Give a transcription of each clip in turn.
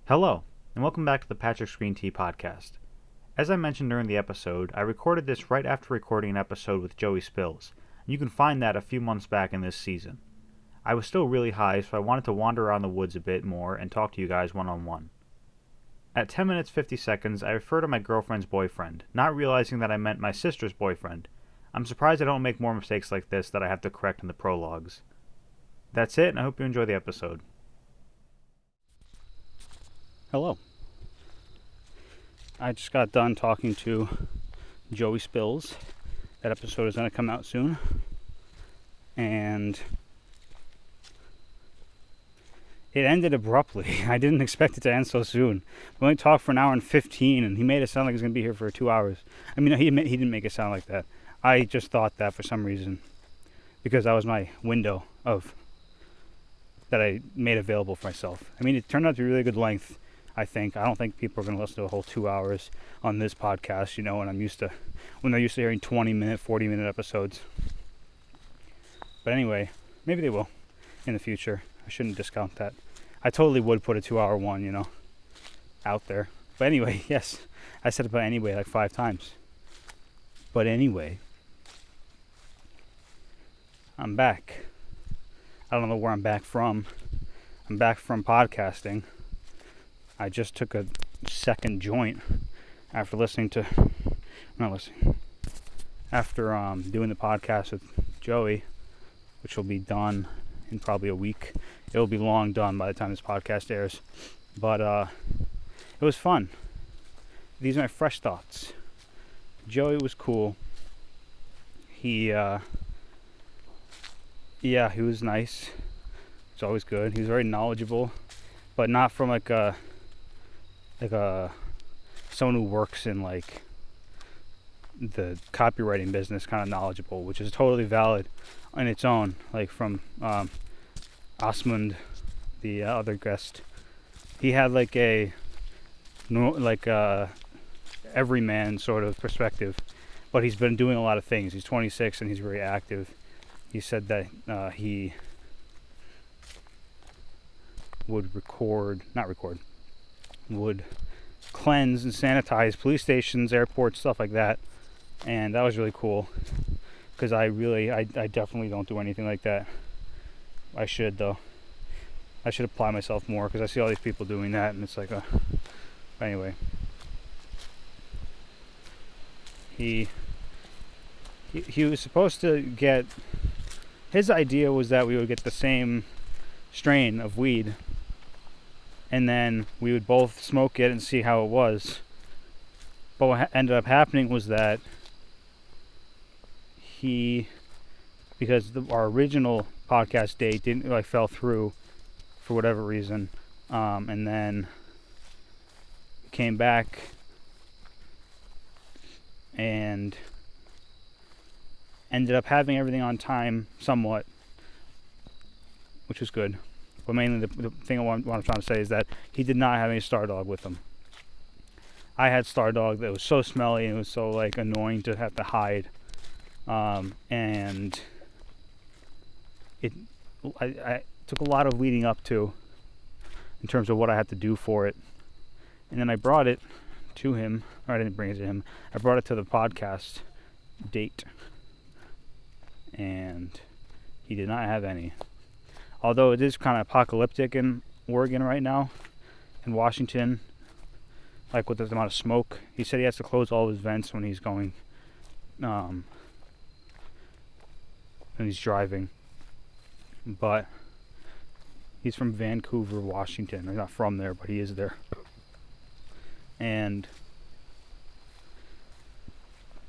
Hello, and welcome back to the PatricksGreenTea podcast. As I mentioned during the episode, I recorded this right after recording an episode with Joey Spillz, and you can find that a few months back in this season. I was still really high, so I wanted to wander around the woods a bit more and talk to you guys one-on-one. At 10 minutes 50 seconds, I refer to my girlfriend's boyfriend, not realizing that I meant my sister's boyfriend. I'm surprised I don't make more mistakes like this that I have to correct in the prologues. That's it, and I hope you enjoy the episode. Hello. I just got done talking to Joey Spillz. That episode is going to come out soon. And it ended abruptly. I didn't expect it to end so soon. We only talked for an hour and 15, and he made it sound like he was going to be here for 2 hours. I mean, he didn't make it sound like that. I just thought that for some reason, because that was my window of that I made available for myself. I mean, it turned out to be a really good length. I don't think people are going to listen to a whole 2 hours on this podcast, when they're used to hearing 20-minute, 40-minute episodes. But anyway, maybe they will in the future. I shouldn't discount that. I totally would put a 2-hour one, out there. But anyway, yes, I said it but anyway like 5 times. But anyway, I'm back. I don't know where I'm back from. I'm back from podcasting. I just took a second joint after doing the podcast with Joey, which will be done in probably a week. It'll be long done by the time this podcast airs. But it was fun. These are my fresh thoughts. Joey was cool. He was nice. It's always good. He was very knowledgeable, but not from like someone who works in like the copywriting business kind of knowledgeable, which is totally valid on its own. Like from Osmond, the other guest, he had like everyman sort of perspective, but he's been doing a lot of things. He's 26 and he's very active. He said that he would would cleanse and sanitize police stations, airports, stuff like that, and that was really cool, because I definitely don't do anything like that. I should, though. I should apply myself more, because I see all these people doing that, and it's like anyway, he was supposed to get, his idea was that we would get the same strain of weed, and then we would both smoke it and see how it was. But what ended up happening was that because our original podcast date fell through for whatever reason, and then came back and ended up having everything on time somewhat, which was good. But mainly the thing what I'm trying to say is that he did not have any Stardog with him. I had Stardog that was so smelly and it was so like annoying to have to hide, and I took a lot of leading up to in terms of what I had to do for it, and then I brought it to him. Or I didn't bring it to him. I brought it to the podcast date, and he did not have any. Although it is kind of apocalyptic in Oregon right now, in Washington, like with the amount of smoke. He said he has to close all his vents when he's going, when he's driving. But he's from Vancouver, Washington. He's not from there, but he is there. And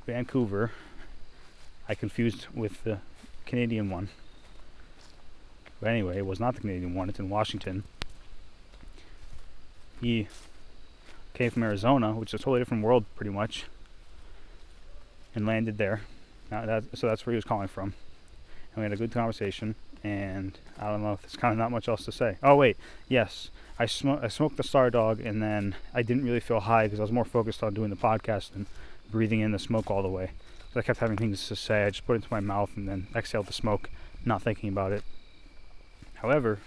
Vancouver, I confused with the Canadian one. But anyway, it was not the Canadian one. It's in Washington. He came from Arizona, which is a totally different world, pretty much, and landed there. So that's where he was calling from. And we had a good conversation. And I don't know if there's kind of not much else to say. Oh wait, yes, I smoked the Stardog, and then I didn't really feel high because I was more focused on doing the podcast and breathing in the smoke all the way. So I kept having things to say. I just put it into my mouth and then exhaled the smoke, not thinking about it. However,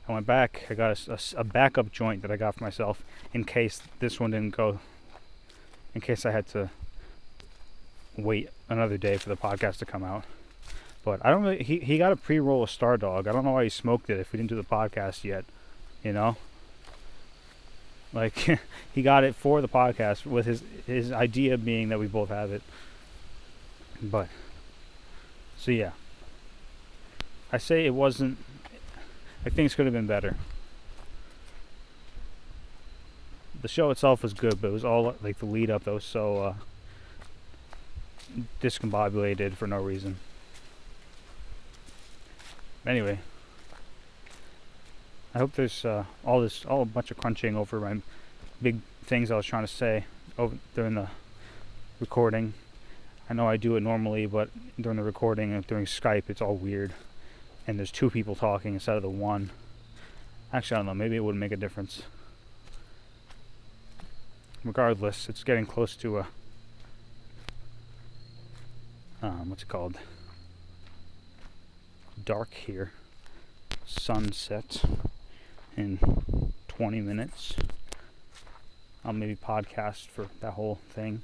I went back. I got a backup joint that I got for myself in case this one didn't go. In case I had to wait another day for the podcast to come out. But I don't really. He got a pre-roll of Star Dog. I don't know why he smoked it if we didn't do the podcast yet. You know. Like he got it for the podcast with his idea being that we both have it. But so yeah. I say it wasn't. I think it could have been better. The show itself was good, but it was all like the lead up that was so discombobulated for no reason. Anyway, I hope there's all a bunch of crunching over my big things I was trying to say during the recording. I know I do it normally, but during the recording and during Skype, it's all weird. And there's two people talking instead of the one. Actually, I don't know. Maybe it wouldn't make a difference. Regardless, it's getting close to what's it called? Dark here. Sunset in 20 minutes. I'll maybe podcast for that whole thing.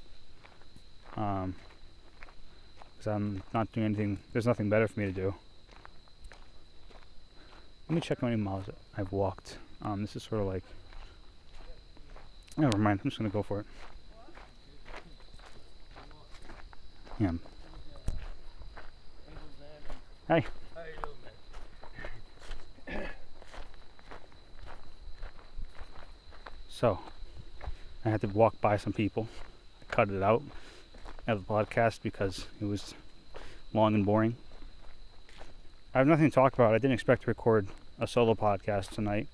Because I'm not doing anything. There's nothing better for me to do. Let me check how many miles I've walked. This is sort of like... Never mind, I'm just going to go for it. Yeah. Hey. How you doing, man? So, I had to walk by some people. I cut it out of the podcast because it was long and boring. I have nothing to talk about. I didn't expect to record a solo podcast tonight.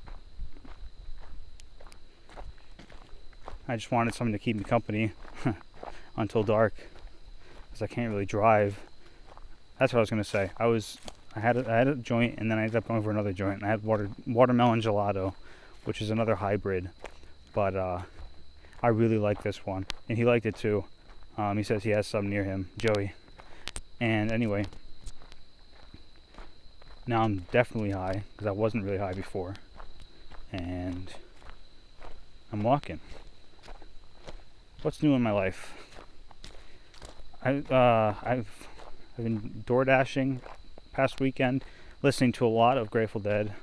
I just wanted something to keep me company until dark, because I can't really drive. That's what I was gonna say. I had a joint, and then I ended up going for another joint. And I had watermelon gelato, which is another hybrid, but I really like this one, and he liked it too. He says he has some near him, Joey. And anyway. Now I'm definitely high, because I wasn't really high before. And I'm walking. What's new in my life? I've been door dashing past weekend, listening to a lot of Grateful Dead.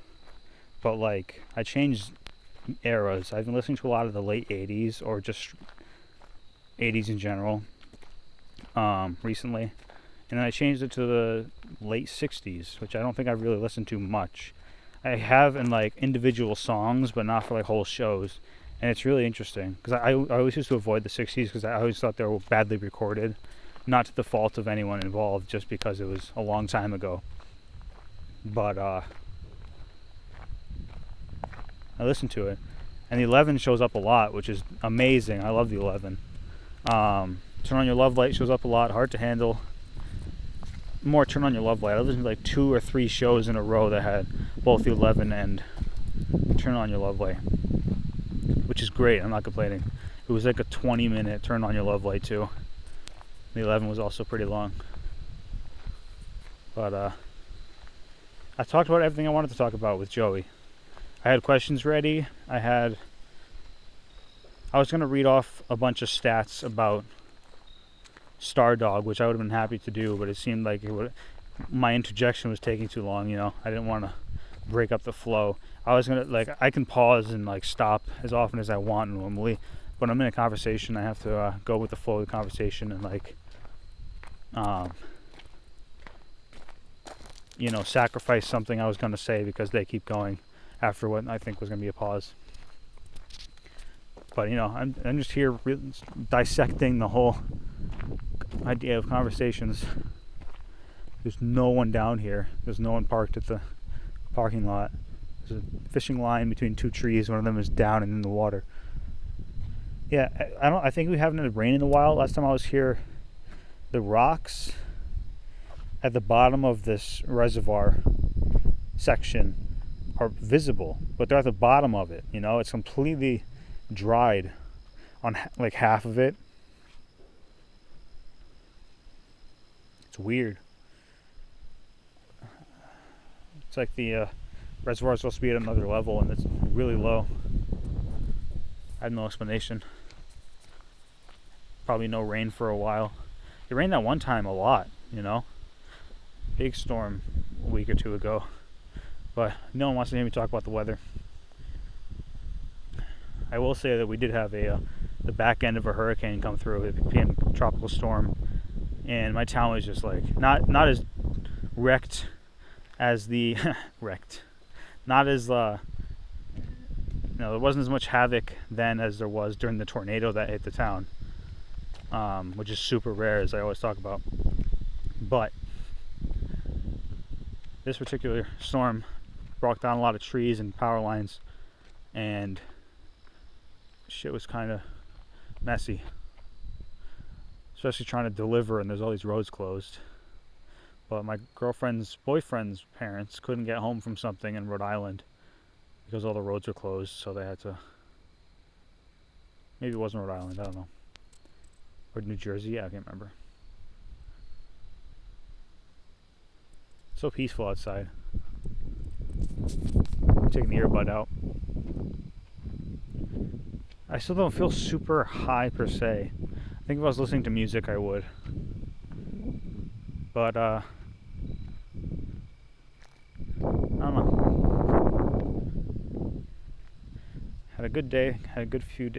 But like, I changed eras. I've been listening to a lot of the late 80s, or just 80s in general, recently. And then I changed it to the late 60s, which I don't think I've really listened to much. I have in like individual songs, but not for like whole shows. And it's really interesting, because I always used to avoid the 60s, because I always thought they were badly recorded. Not to the fault of anyone involved, just because it was a long time ago. But I listened to it. And the 11 shows up a lot, which is amazing. I love the 11. Turn On Your Love Light shows up a lot. Hard to Handle. More Turn On Your Love Light. I listened to like 2 or 3 shows in a row that had both the 11 and Turn On Your Love Light, which is great. I'm not complaining. It was like a 20-minute Turn On Your Love Light too. The 11 was also pretty long. But I talked about everything I wanted to talk about with Joey. I had questions ready. I was going to read off a bunch of stats about Star Dog, which I would have been happy to do, but it seemed like my interjection was taking too long, you know. I didn't want to break up the flow. I was going to, I can pause and, stop as often as I want normally, but I'm in a conversation. I have to go with the flow of the conversation and, sacrifice something I was going to say because they keep going after what I think was going to be a pause. But, I'm just here dissecting the whole idea of conversations. There's no one down here. There's no one parked at the parking lot. There's a fishing line between 2 trees. One of them is down and in the water. Yeah, I think we haven't had rain in a while. Last time I was here, the rocks at the bottom of this reservoir section are visible, but they're at the bottom of it. It's completely dried on half of it. It's weird. It's like the reservoir's supposed to be at another level, and it's really low. I have no explanation. Probably no rain for a while. It rained that one time a lot, you know. Big storm a week or two ago. But no one wants to hear me talk about the weather. I will say that we did have the back end of a hurricane come through. It became a tropical storm, and my town was just like not as wrecked as the wrecked. Not as there wasn't as much havoc then as there was during the tornado that hit the town, which is super rare, as I always talk about. But this particular storm brought down a lot of trees and power lines, and shit was kind of messy, especially trying to deliver, and there's all these roads closed. But my girlfriend's boyfriend's parents couldn't get home from something in Rhode Island because all the roads were closed, so they had to, maybe it wasn't Rhode Island, I don't know, or New Jersey, yeah, I can't remember. It's so peaceful outside. I'm taking the earbud out. I still don't feel super high per se. I think if I was listening to music I would. But I don't know. Had a good day, had a good few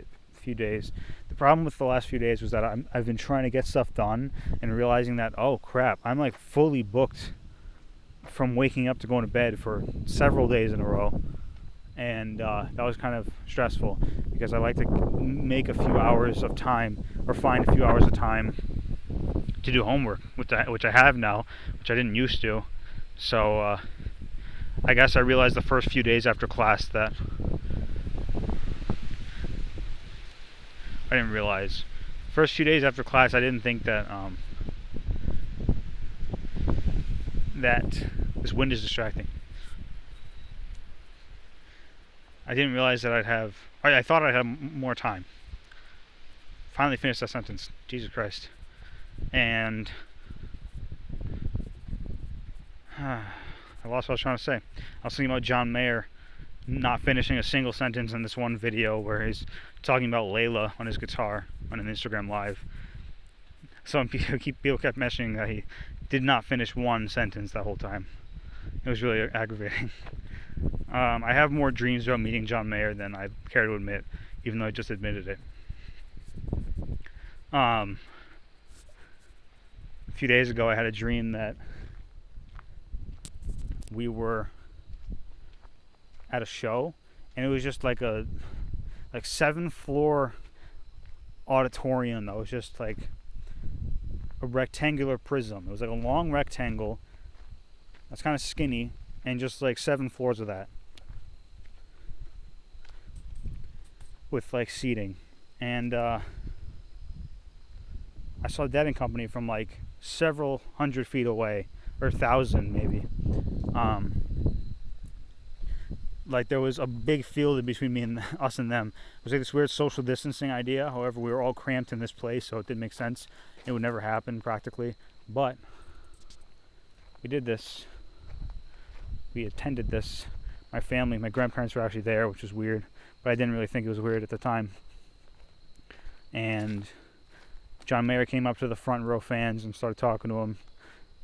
days. The problem with the last few days was that I've been trying to get stuff done and realizing that, oh crap, I'm like fully booked from waking up to going to bed for several days in a row. And that was kind of stressful because I like to make a few hours of time, or find a few hours of time to do homework, which I have now, which I didn't used to. So I guess I realized the first few days after class that I didn't realize. First few days after class, I didn't think that that this wind is distracting. I didn't realize that I thought I'd have more time. Finally finished that sentence. Jesus Christ. And I lost what I was trying to say. I was thinking about John Mayer not finishing a single sentence in this one video where he's talking about Layla on his guitar on an Instagram live. Some people kept mentioning that he did not finish one sentence that whole time. It was really aggravating. I have more dreams about meeting John Mayer than I care to admit, even though I just admitted it. A few days ago I had a dream that we were at a show, and it was just like a 7-floor auditorium that was just like a rectangular prism. It was like a long rectangle that's kind of skinny, and just like 7 floors of that with like seating. And I saw Dead & Company from like several hundred feet away, or 1,000 maybe. Like there was a big field in between me and us and them. It was like this weird social distancing idea. However, we were all cramped in this place, so it didn't make sense. It would never happen practically, but we did this. We attended this. My family, my grandparents were actually there, which was weird, but I didn't really think it was weird at the time. And John Mayer came up to the front row fans and started talking to him,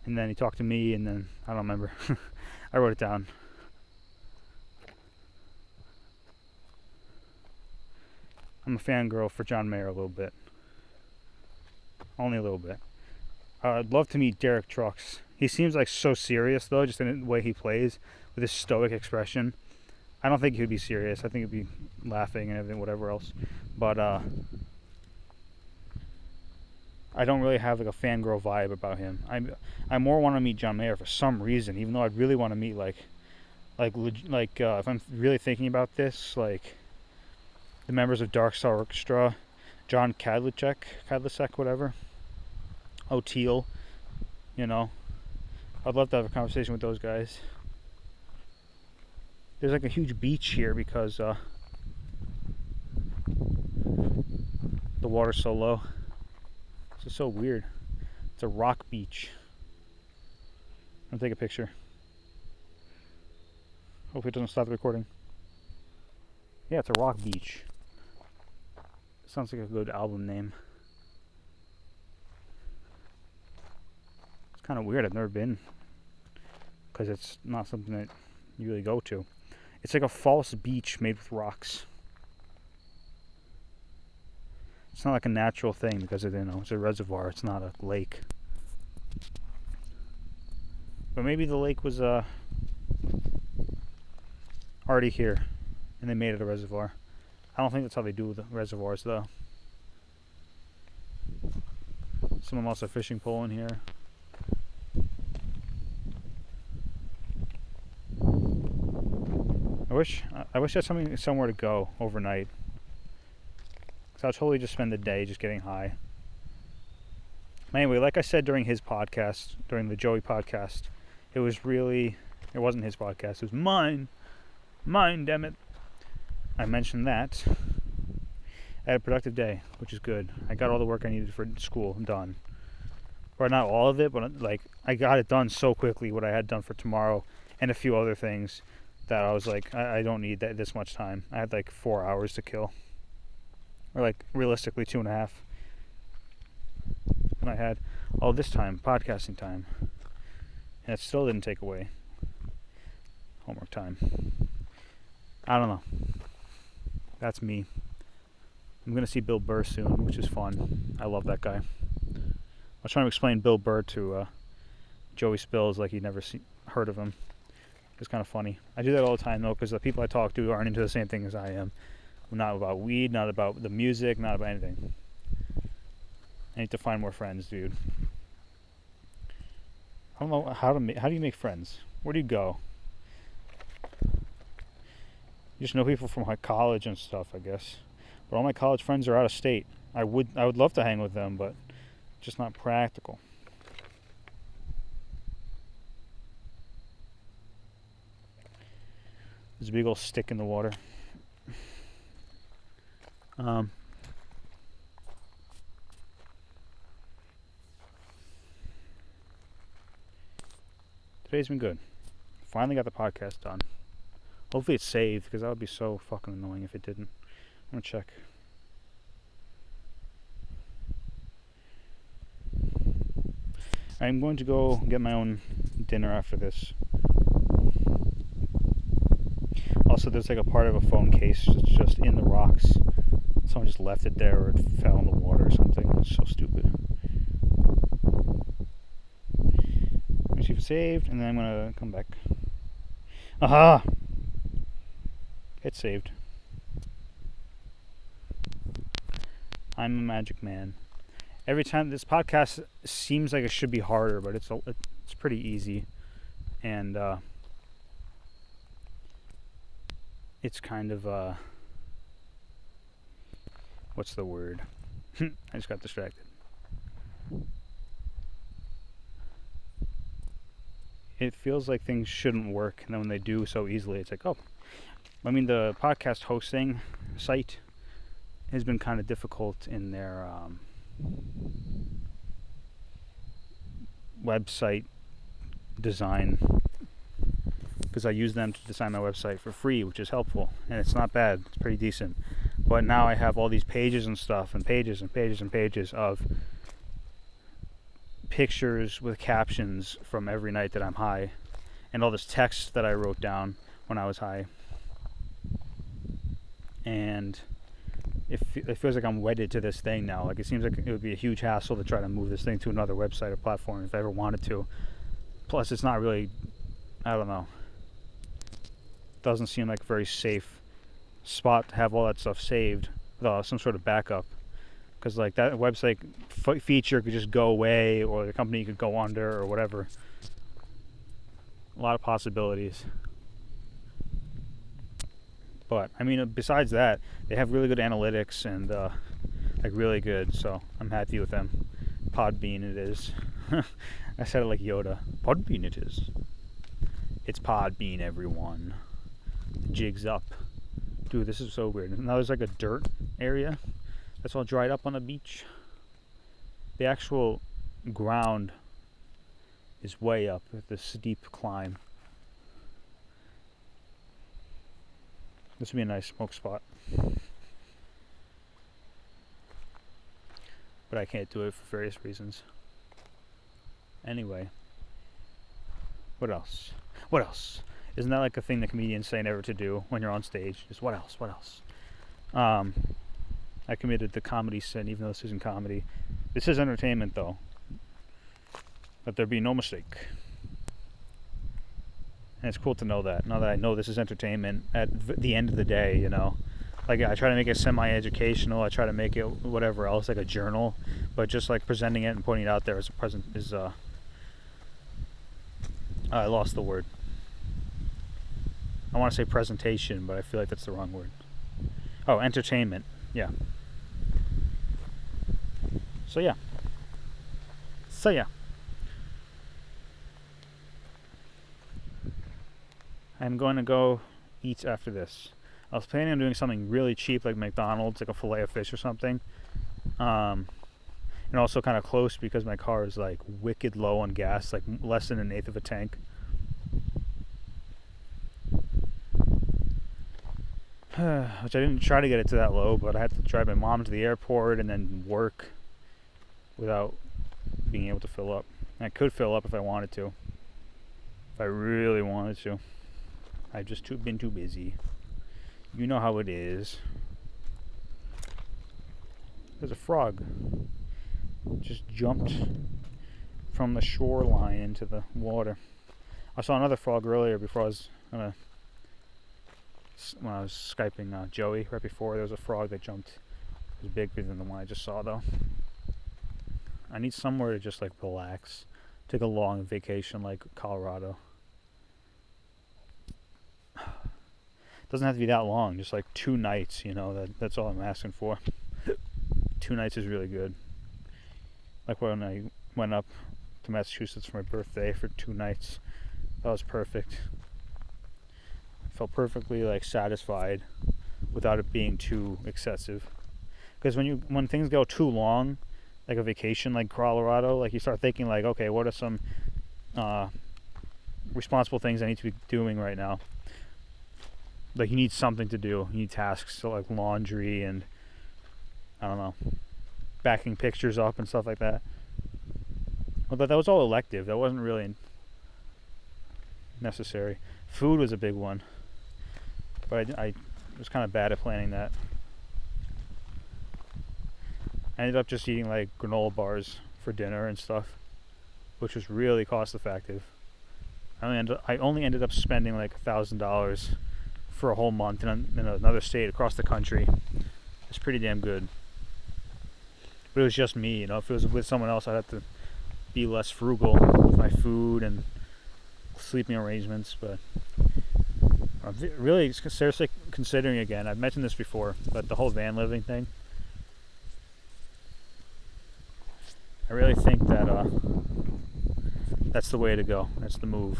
and then he talked to me, and then I don't remember. I wrote it down. I'm a fangirl for John Mayer a little bit. Only a little bit. I'd love to meet Derek Trucks. He seems like so serious though, just in the way he plays with his stoic expression. I don't think he'd be serious. I think he'd be laughing and everything, whatever else. But I don't really have like a fangirl vibe about him. I more want to meet John Mayer for some reason, even though I'd really want to meet like if I'm really thinking about this, like the members of Dark Star Orchestra, John Kadlicek, whatever, O'Teal, you know. I'd love to have a conversation with those guys. There's like a huge beach here because the water's so low. This is so weird. It's a rock beach. I'm gonna take a picture. Hopefully it doesn't stop the recording. Yeah, it's a rock beach. Sounds like a good album name. It's kind of weird. I've never been, because it's not something that you really go to. It's like a false beach made with rocks. It's not like a natural thing because it's a reservoir. It's not a lake. But maybe the lake was already here, and they made it a reservoir. I don't think that's how they do the reservoirs, though. Someone lost a fishing pole in here. I wish I had somewhere to go overnight. So I'll totally just spend the day just getting high. Anyway, like I said during his podcast, during the Joey podcast, it wasn't his podcast, it was mine. Mine, damn it. I mentioned that. I had a productive day, which is good. I got all the work I needed for school done. Or not all of it, but like I got it done so quickly, what I had done for tomorrow and a few other things, that I was like, I don't need this much time. I had like 4 hours to kill. Or like realistically 2.5. And I had all this time, podcasting time. And it still didn't take away homework time. I don't know. That's me. I'm going to see Bill Burr soon, which is fun. I love that guy. I was trying to explain Bill Burr to Joey Spillz like he'd never heard of him. It's kind of funny. I do that all the time, though, because the people I talk to aren't into the same thing as I am. Not about weed, not about the music, not about anything. I need to find more friends, dude. I don't know how do you make friends? Where do you go? You just know people from like college and stuff, I guess. But all my college friends are out of state. I would love to hang with them, but just not practical. There's a big old stick in the water. Today's been good. Finally got the podcast done. Hopefully it's saved, because that would be so fucking annoying if it didn't. I'm gonna check. I'm going to go get my own dinner after this. Also, there's like a part of a phone case that's just in the rocks. Someone just left it there, or it fell in the water or something. It's so stupid. Let me see if it's saved, and then I'm gonna come back. Aha! It's saved. I'm a magic man. Every time this podcast seems like it should be harder, but it's pretty easy, and it's kind of what's the word? I just got distracted. It feels like things shouldn't work, and then when they do so easily, it's like, oh. I mean, the podcast hosting site has been kind of difficult in their website design, because I use them to design my website for free, which is helpful, and it's not bad. It's pretty decent. But now I have all these pages and stuff, and pages and pages and pages of pictures with captions from every night that I'm high, and all this text that I wrote down when I was high. And it feels like I'm wedded to this thing now. Like, it seems like it would be a huge hassle to try to move this thing to another website or platform if I ever wanted to. Plus, it's not really, I don't know, doesn't seem like a very safe spot to have all that stuff saved without some sort of backup, because like that website feature could just go away, or the company could go under, or whatever. A lot of possibilities. But I mean, besides that, they have really good analytics and like really good, so I'm happy with them. Podbean it is. I said it like Yoda. Podbean it is. It's Podbean, everyone. The jig's up. Dude, this is so weird. Now there's like a dirt area that's all dried up on the beach. The actual ground is way up with this steep climb. This would be a nice smoke spot. But I can't do it for various reasons. Anyway. What else? What else? Isn't that like a thing that comedians say never to do when you're on stage? Just what else? What else? I committed the comedy sin, even though this isn't comedy. This is entertainment, though. Let there be no mistake. And it's cool to know that. Now that I know this is entertainment, at the end of the day, you know. Like, I try to make it semi-educational. I try to make it whatever else, like a journal. But just like presenting it and pointing it out there as a present is, I lost the word. I want to say presentation, but I feel like that's the wrong word. Oh, entertainment. Yeah. So yeah. I'm going to go eat after this. I was planning on doing something really cheap like McDonald's, like a fillet of fish or something. And also kind of close because my car is like wicked low on gas, like less than 1/8 of a tank. Which I didn't try to get it to that low, but I had to drive my mom to the airport and then work without being able to fill up. And I could fill up if I wanted to. If I really wanted to. I've just been too busy. You know how it is. There's a frog. Just jumped from the shoreline into the water. I saw another frog earlier before when I was Skyping Joey right before. There was a frog that jumped. It was bigger than the one I just saw, though. I need somewhere to just like relax, take a long vacation like Colorado. Doesn't have to be that long, just like 2 nights, you know. That's all I'm asking for. 2 nights is really good. Like when I went up to Massachusetts for my birthday for 2 nights, that was perfect. I felt perfectly like satisfied without it being too excessive. Because when things go too long, like a vacation like Colorado, like you start thinking like, okay, what are some responsible things I need to be doing right now? Like you need something to do. You need tasks, so like laundry and I don't know, backing pictures up and stuff like that. Although that was all elective. That wasn't really necessary. Food was a big one, but I was kind of bad at planning that. I ended up just eating like granola bars for dinner and stuff, which was really cost effective. I only ended up spending like $1,000 for a whole month in another state across the country. It's pretty damn good. But it was just me, you know. If it was with someone else, I'd have to be less frugal with my food and sleeping arrangements. But I'm really seriously considering again. I've mentioned this before, but the whole van living thing. I really think that that's the way to go. That's the move.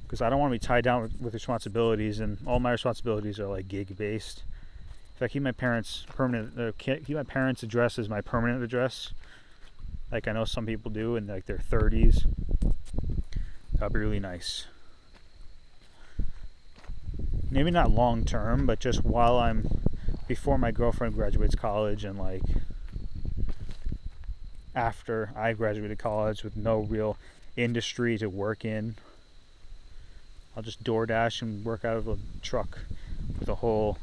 Because I don't want to be tied down with responsibilities, and all my responsibilities are like gig based. If I keep my parents' address as my permanent address, like I know some people do in like their 30s, that'd be really nice. Maybe not long term, but just before my girlfriend graduates college and like after I graduated college with no real industry to work in. I'll just DoorDash and work out of a truck with a whole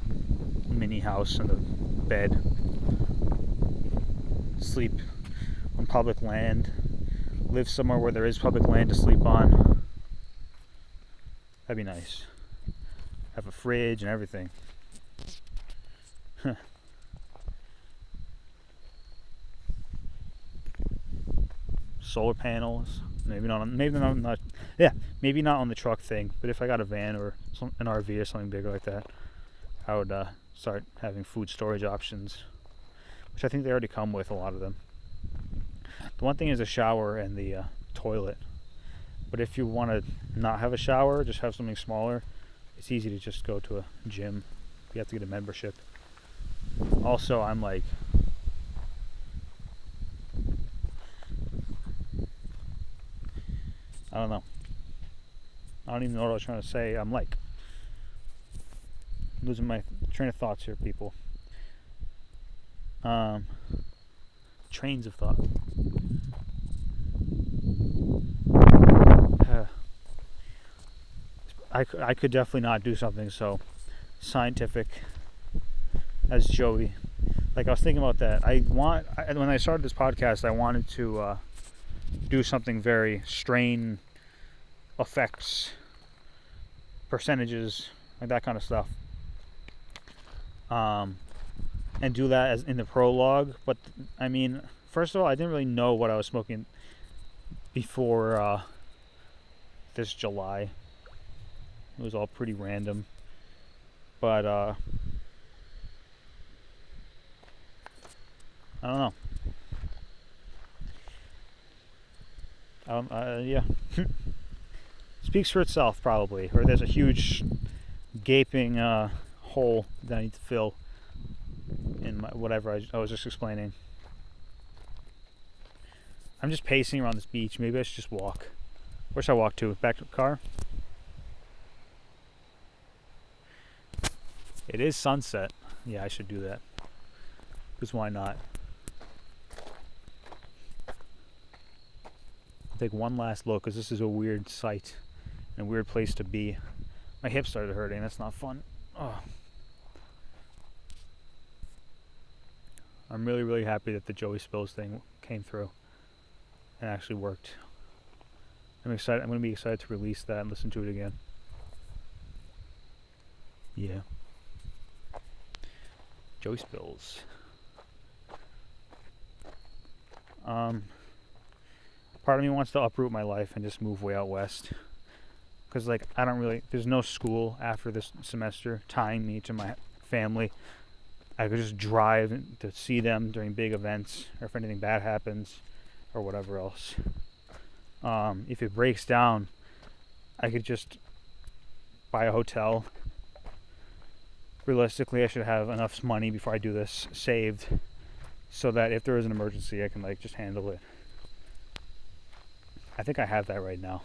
mini house and a bed. Sleep on public land. Live somewhere where there is public land to sleep on. That'd be nice. Have a fridge and everything. Solar panels. Maybe not on the truck thing, but if I got a van or an RV or something bigger like that, I would start having food storage options, which I think they already come with a lot of them. The one thing is a shower and the toilet, but if you want to not have a shower, just have something smaller, it's easy to just go to a gym. You have to get a membership. Also, I'm like I don't know. I don't even know what I was trying to say. I'm like, losing my train of thoughts here, people. Trains of thought. I could definitely not do something so scientific as Joey. Like, I was thinking about that. When I started this podcast, I wanted to do something very strain effects, percentages, like that kind of stuff. And do that as in the prologue. But I mean, first of all, I didn't really know what I was smoking before this July. It was all pretty random. But I don't know. Yeah. Speaks for itself, probably. Or there's a huge gaping hole that I need to fill in whatever I was just explaining. I'm just pacing around this beach. Maybe I should just walk. Where should I walk to? Back to the car? It is sunset. Yeah, I should do that. Because why not? I'll take one last look, because this is a weird sight and a weird place to be. My hip started hurting. That's not fun. Oh. I'm really, really happy that the Joey Spillz thing came through and actually worked. I'm excited. I'm going to be excited to release that and listen to it again. Yeah. Joey Spillz. Part of me wants to uproot my life and just move way out west. Because, like, there's no school after this semester tying me to my family. I could just drive to see them during big events, or if anything bad happens, or whatever else. If it breaks down, I could just buy a hotel. Realistically, I should have enough money before I do this saved, so that if there is an emergency, I can, like, just handle it. I think I have that right now.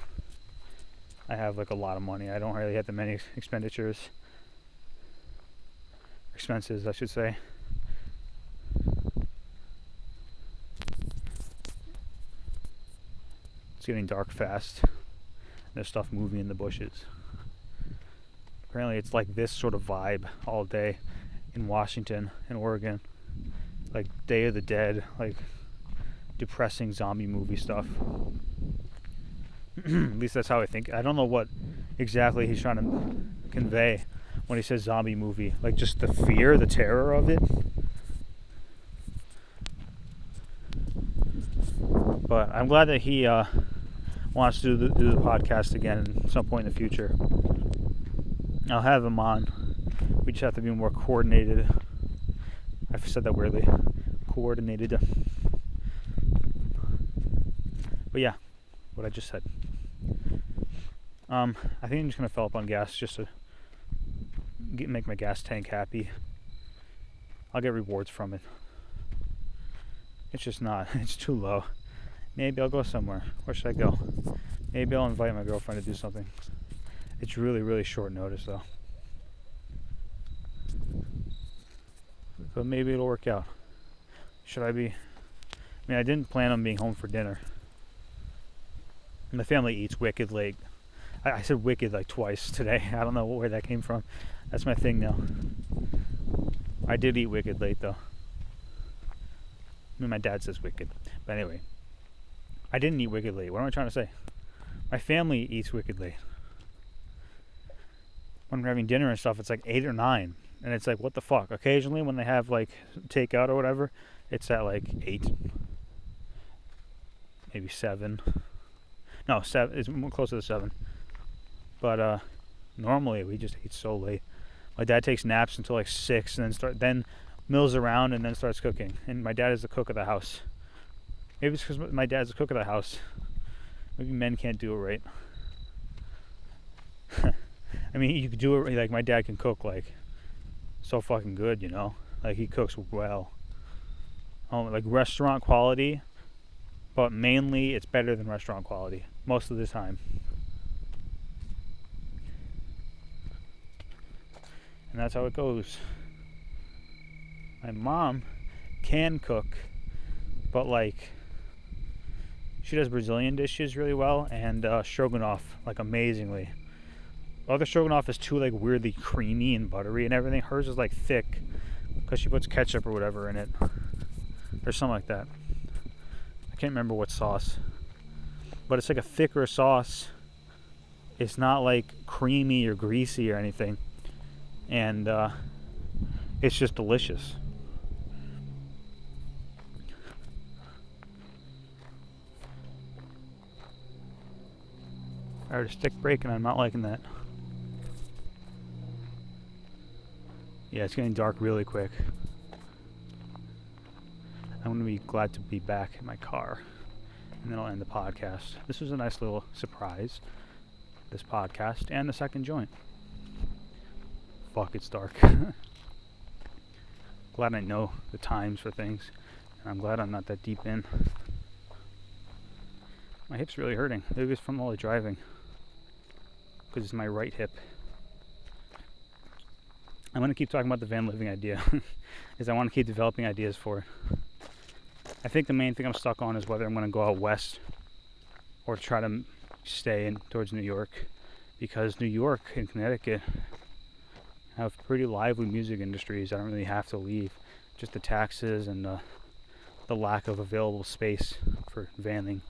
I have, like, a lot of money. I don't really have that many expenses, I should say. It's getting dark fast. There's stuff moving in the bushes. Apparently it's like this sort of vibe all day in Washington and Oregon. Like Day of the Dead, like depressing zombie movie stuff. At least that's how I think. I don't know what exactly he's trying to convey when he says zombie movie. Like, just the fear, the terror of it. But I'm glad that he wants to do the podcast again at some point in the future. I'll have him on. We just have to be more coordinated. I've said that weirdly. Coordinated. But yeah, what I just said. I think I'm just going to fill up on gas just to make my gas tank happy. I'll get rewards from it. It's just not. It's too low. Maybe I'll go somewhere. Where should I go? Maybe I'll invite my girlfriend to do something. It's really, really short notice, though. But maybe it'll work out. Should I be... I mean, I didn't plan on being home for dinner. My family eats wicked late. I said wicked like twice today. I don't know where that came from. That's my thing now. I did eat wicked late, though. I mean, my dad says wicked. But anyway. I didn't eat wicked late. What am I trying to say? My family eats wicked late. When we're having dinner and stuff, it's like 8 or 9. And it's like, what the fuck? Occasionally, when they have, like, takeout or whatever, it's at, like, 8. Maybe 7. No, 7. It's more closer to 7. But normally, we just eat so late. My dad takes naps until, like, 6, and then mills around and then starts cooking. And my dad is the cook of the house. Maybe it's because my dad's the cook of the house. Maybe men can't do it right. I mean, you could do it, like, my dad can cook, like, so fucking good, you know? Like, he cooks well. Like, restaurant quality, but mainly it's better than restaurant quality, most of the time. And that's how it goes. My mom can cook, but like, she does Brazilian dishes really well, and stroganoff like amazingly. Other stroganoff is too like weirdly creamy and buttery and everything. Hers is like thick because she puts ketchup or whatever in it, or something like that. I can't remember what sauce, but it's like a thicker sauce. It's not like creamy or greasy or anything, and it's just delicious. I heard a stick break and I'm not liking that. Yeah, it's getting dark really quick. I'm going to be glad to be back in my car, and then I'll end the podcast. This was a nice little surprise, this podcast, and the second joint. Fuck, it's dark. Glad I know the times for things, and I'm glad I'm not that deep in. My hip's really hurting. Maybe it's from all the driving, because it's my right hip. I'm going to keep talking about the van living idea, because I want to keep developing ideas for it. I think the main thing I'm stuck on is whether I'm going to go out west or try to stay in towards New York, because New York and Connecticut have pretty lively music industries. I don't really have to leave. Just the taxes and the lack of available space for vanning,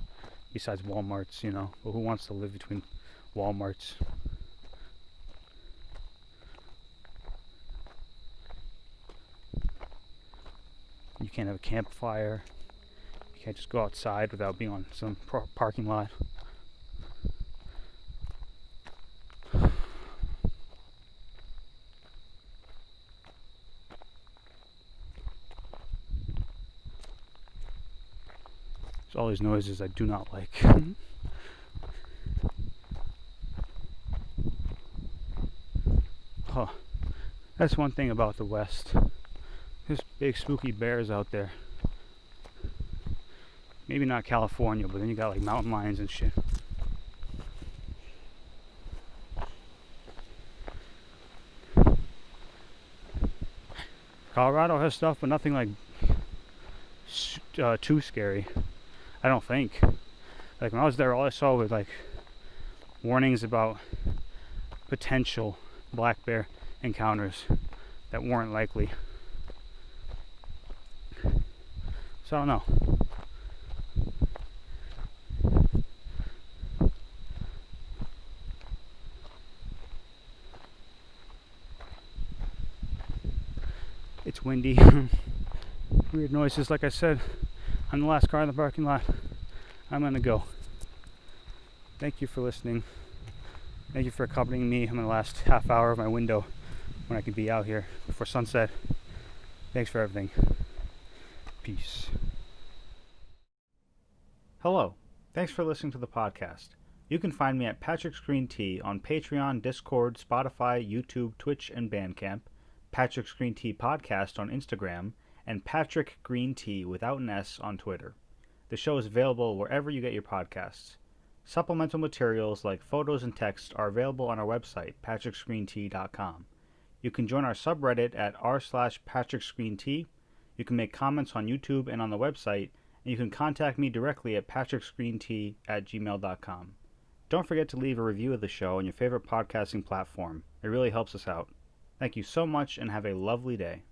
besides Walmarts, you know. But who wants to live between Walmarts? You can't have a campfire. You can't just go outside without being on some parking lot. There's all these noises I do not like. Huh. That's one thing about the West. There's big spooky bears out there. Maybe not California, but then you got like mountain lions and shit. Colorado has stuff, but nothing like too scary. I don't think. Like when I was there, all I saw was like warnings about potential black bear encounters that weren't likely. So I don't know. It's windy. Weird noises, like I said. I'm the last car in the parking lot. I'm gonna go. Thank you for listening. Thank you for accompanying me in the last half hour of my window when I could be out here before sunset. Thanks for everything. Peace. Hello. Thanks for listening to the podcast. You can find me at PatricksGreenTea on Patreon, Discord, Spotify, YouTube, Twitch, and Bandcamp, Patrick's Green Tea Podcast on Instagram, and Patrick Green Tea without an S on Twitter. The show is available wherever you get your podcasts. Supplemental materials like photos and text are available on our website, PatricksGreenTea.com. You can join our subreddit at r/PatricksGreenTea. You can make comments on YouTube and on the website, and you can contact me directly at patricksgreentea@gmail.com. Don't forget to leave a review of the show on your favorite podcasting platform. It really helps us out. Thank you so much and have a lovely day.